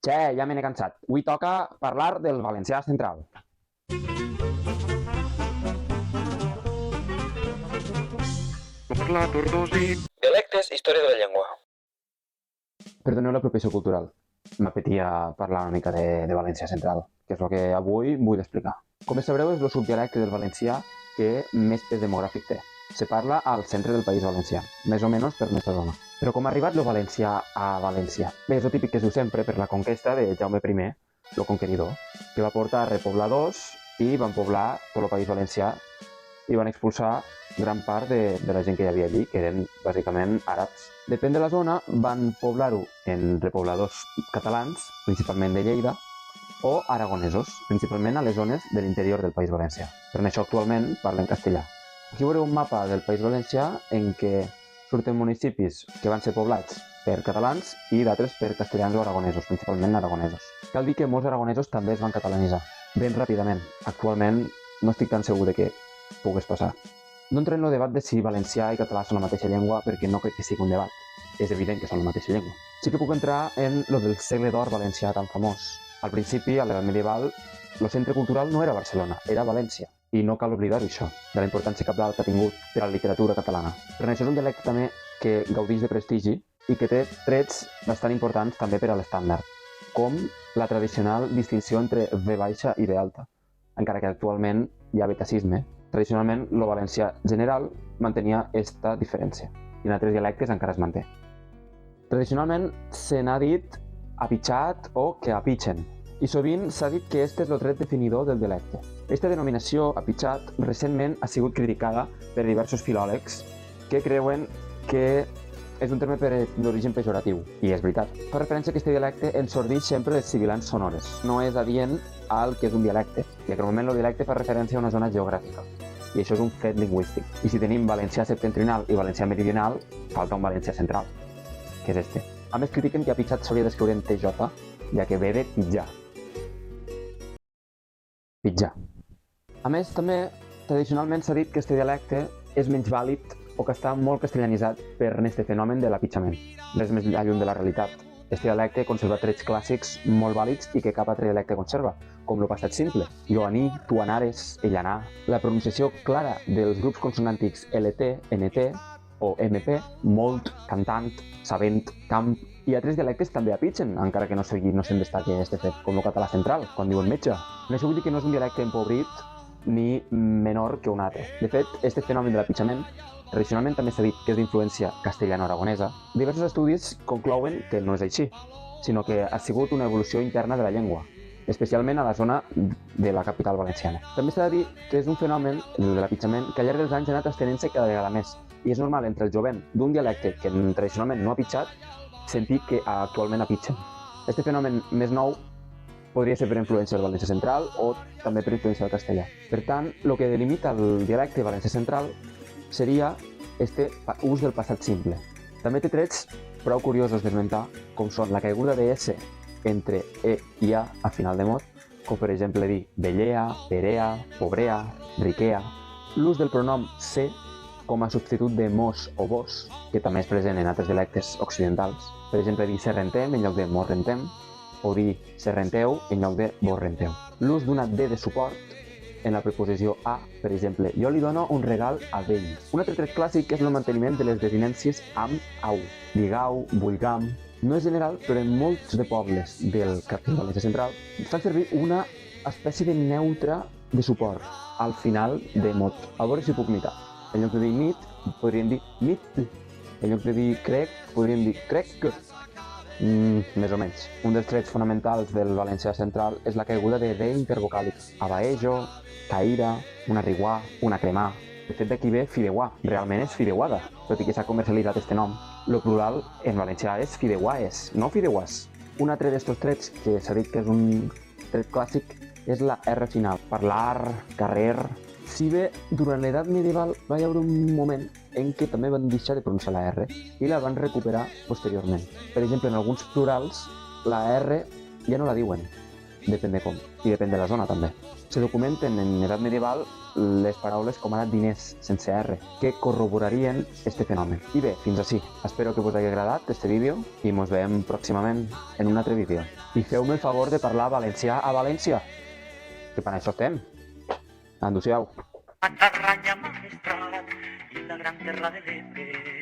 Che, ja me n'he cansat. Avui toca parlar del valencià central. Dialectes, història de la llengua. Perdoneu la apropiació cultural. M'apetia parlar una mica de valencià central, que és el que avui vull explicar. Com bé sabreu, és el subdialecte del valencià que més pes demogràfic té. Se parla al centre del País Valencià, més o menys per aquesta zona. Però com ha arribat el valencià a València? Bé, és el típic que es diu sempre per la conquesta de Jaume I, el conqueridor, que va portar repobladors i van poblar tot el País Valencià i van expulsar gran part de la gent que hi havia allí, que eren bàsicament àrabs. Depèn de la zona, van poblar-ho en repobladors catalans, principalment de Lleida, o aragonesos, principalment a les zones de l'interior del País Valencià. Per això actualment parlen castellà. Aquí veureu un mapa del País Valencià en què surten municipis que van ser poblats per catalans i d'altres per castellans o aragonesos, principalment aragonesos. Cal dir que molts aragonesos també es van catalanitzar, ben ràpidament. Actualment no estic tan segur de què pogués passar. No entrem en el debat de si valencià i català són la mateixa llengua perquè no crec que sigui un debat. És evident que són la mateixa llengua. Sí que puc entrar en lo del segle d'or valencià tan famós. Al principi, a l'edat medieval, el centre cultural no era Barcelona, era València. I no cal oblidar això, de la importància cabdal que ha tingut per a la literatura catalana. Per això és un dialecte també que gaudeix de prestigi i que té trets bastant importants també per a l'estàndard, com la tradicional distinció entre V baixa i V alta, encara que actualment hi ha betacisme. Tradicionalment, el valencià general mantenia aquesta diferència, i en altres dialectes encara es manté. Tradicionalment se n'ha dit apitxat o que apitxen, i sovint s'ha dit que este és el tret definidor del dialecte. Aquesta denominació, apitxat, recentment ha sigut criticada per diversos filòlegs que creuen que és un terme d'origen pejoratiu, i és veritat. Fa referència a aquest dialecte ensordeix sempre les sibilants sonores. No és adient al que és un dialecte, ja que normalment el dialecte fa referència a una zona geogràfica, i això és un fet lingüístic. I si tenim valencià septentrional i valencià meridional, falta un valencià central, que és este. A més, critiquen que apitxat s'hauria d'escriure en TJ, ja que ve de pitjar. Pitjar. A més, també, tradicionalment s'ha dit que aquest dialecte és menys vàlid o que està molt castellanitzat per aquest fenomen de l'apitxament. Res més lluny de la realitat. Aquest dialecte conserva trets clàssics molt vàlids i que cap altre dialecte conserva, com el passat simple, jo aní, tu anares, ell anar. La pronunciació clara dels grups consonàntics LT, NT o MP, molt, cantant, sabent, camp, i altres dialectes també apitxen, encara que no se'n destaqui aquest fet, com el català central, quan diuen metge. En això vull dir que no és un dialecte empobrit ni menor que un altre. De fet, aquest fenomen de l'apitxament tradicionalment també s'ha dit que és d'influència castellano-aragonesa. Diversos estudis conclouen que no és així, sinó que ha sigut una evolució interna de la llengua, especialment a la zona de la capital valenciana. També s'ha de dir que és un fenomen, el de l'apitxament, que al llarg dels anys ha anat estenent-se cada vegada més, i és normal entre el jovent d'un dialecte que tradicionalment no ha pitjat sentir que actualment apitxen. Aquest fenomen més nou podria ser per influència del valencià central o també per influència del castellà. Per tant, el que delimita el dialecte valencià central seria este ús del passat simple. També té trets prou curiosos d'esmentar, com són la caiguda de S entre E i A a final de mot, com per exemple dir vellea, perea, pobrea, riquea, l'ús del pronom se com a substitut de mos o vos, que també és present en altres dialectes occidentals. Per exemple, dir serrentem en lloc de mos rentem, o dir serrenteu en lloc de vos renteu. L'ús d'una D de suport en la preposició a, per exemple, jo li dono un regal a ell. Un altre tret clàssic és el manteniment de les desinències amb au. Digau, vulgam. No és general, però en molts de pobles del Valencià central fan servir una espècie de neutre de suport al final de mot. A veure si puc imitar. En lloc de dir mit, podríem dir mit. En lloc de dir crec, podríem dir crec. Més o menys. Un dels trets fonamentals del valencià central és la caiguda de D intervocàlica. Abaejo, caïra, una riguà, una cremà. De fet, d'aquí ve fideuà. Realment és fideuada, tot i que s'ha comercialitzat este nom. Lo plural en valencià és fideuàes, no fideuàs. Un altre d'estos trets que s'ha dit que és un tret clàssic és la R final. Parlar, carrer. Si bé durant l'edat medieval va haver un moment en què també van deixar de pronunciar la R i la van recuperar posteriorment. Per exemple, en alguns plurals la R ja no la diuen depèn de com, i depèn de la zona també. Se documenten en edat medieval les paraules com ara diners, sense R, que corroborarien este fenomen. I bé, fins així. Espero que us hagi agradat este vídeo i ens veiem pròximament en un altre vídeo. I feu-me el favor de parlar valencià a València, que per això estem. Adéu-siau. Matarranya magistral y la gran guerra del Ebre.